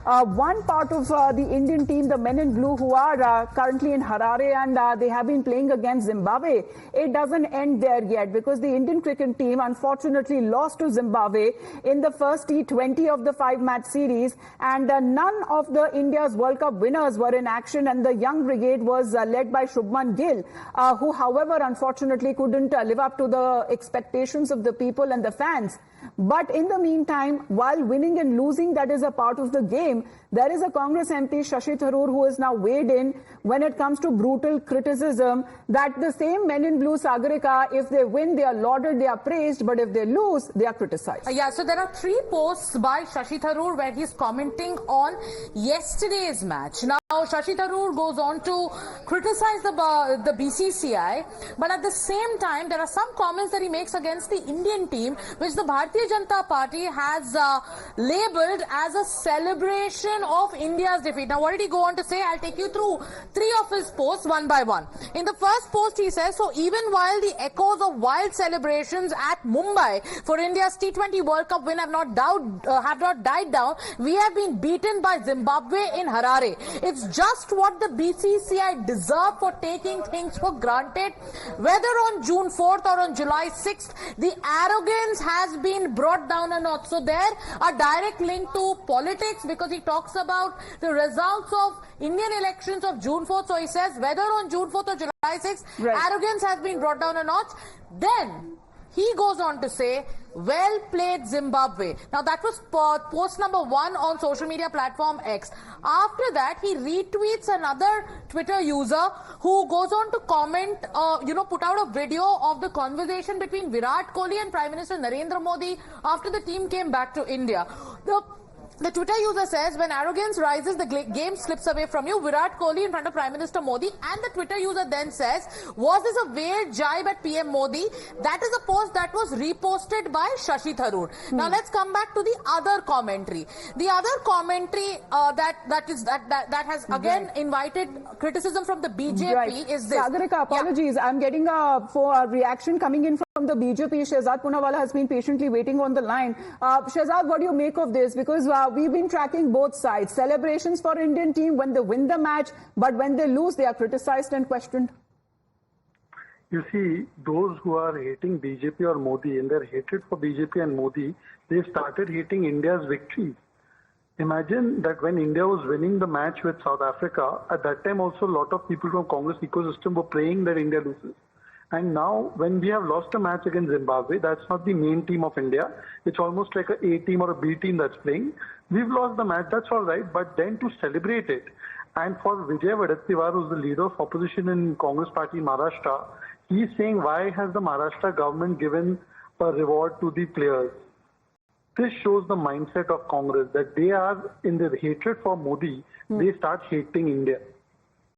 one part of the Indian team, the men in blue who are currently in Harare and they have been playing against Zimbabwe, it doesn't end there yet because the Indian cricket team unfortunately lost to Zimbabwe in the first T20 of the 5-match series, and none of the India's World Cup winners were in action, and the young brigade was led by Shubman Gill, who however unfortunately couldn't live up to the expectations of the people and the fans. But in the meantime, while winning and losing, that is a part of the game, there is a Congress MP, Shashi Tharoor, who is now weighed in when it comes to brutal criticism that the same men in blue, Sagarika, if they win, they are lauded, they are praised, but if they lose, they are criticized. Yeah, so there are 3 posts by Shashi Tharoor where he's commenting on yesterday's match. Now, Shashi Tharoor goes on to criticize the BCCI, but at the same time, there are some comments that he makes against the Indian team, which the Bharatiya Janata Party has labelled as a celebration of India's defeat. Now, what did he go on to say? I'll take you through 3 of his posts one by one. In the first post, he says, so even while the echoes of wild celebrations at Mumbai for India's T20 World Cup win have not died down, we have been beaten by Zimbabwe in Harare. It's just what the BCCI deserve for taking things for granted. Whether on June 4th or on July 6th, the arrogance has been brought down a notch. So there, a direct link to politics, because he talks about the results of Indian elections of June 4th. So he says whether on June 4th or July 6th, arrogance has been brought down a notch. Then he goes on to say, well played Zimbabwe. Now that was post number 1 on social media platform X. After that, he retweets another Twitter user who goes on to comment, put out a video of the conversation between Virat Kohli and Prime Minister Narendra Modi after the team came back to India. The Twitter user says, when arrogance rises, the game slips away from you. Virat Kohli in front of Prime Minister Modi. And the Twitter user then says, was this a veiled jibe at PM Modi? That is a post that was reposted by Shashi Tharoor. Now let's come back to the other commentary. The other commentary that has again invited criticism from the BJP is this. Sagarika, apologies. Yeah. I'm getting a reaction coming in from the BJP. Shehzad Poonawala has been patiently waiting on the line. Shehzad, what do you make of this? Because we've been tracking both sides. Celebrations for Indian team when they win the match, but when they lose, they are criticized and questioned. You see, those who are hating BJP or Modi, in their hatred for BJP and Modi, they started hating India's victory. Imagine that when India was winning the match with South Africa, at that time also a lot of people from Congress ecosystem were praying that India loses. And now, when we have lost a match against Zimbabwe, that's not the main team of India. It's almost like a A team or a B team that's playing. We've lost the match, that's all right, but then to celebrate it. And for Vijay Vadattiyar, who's the leader of opposition in Congress party in Maharashtra, he's saying, why has the Maharashtra government given a reward to the players? This shows the mindset of Congress, that they are in their hatred for Modi, they start hating India.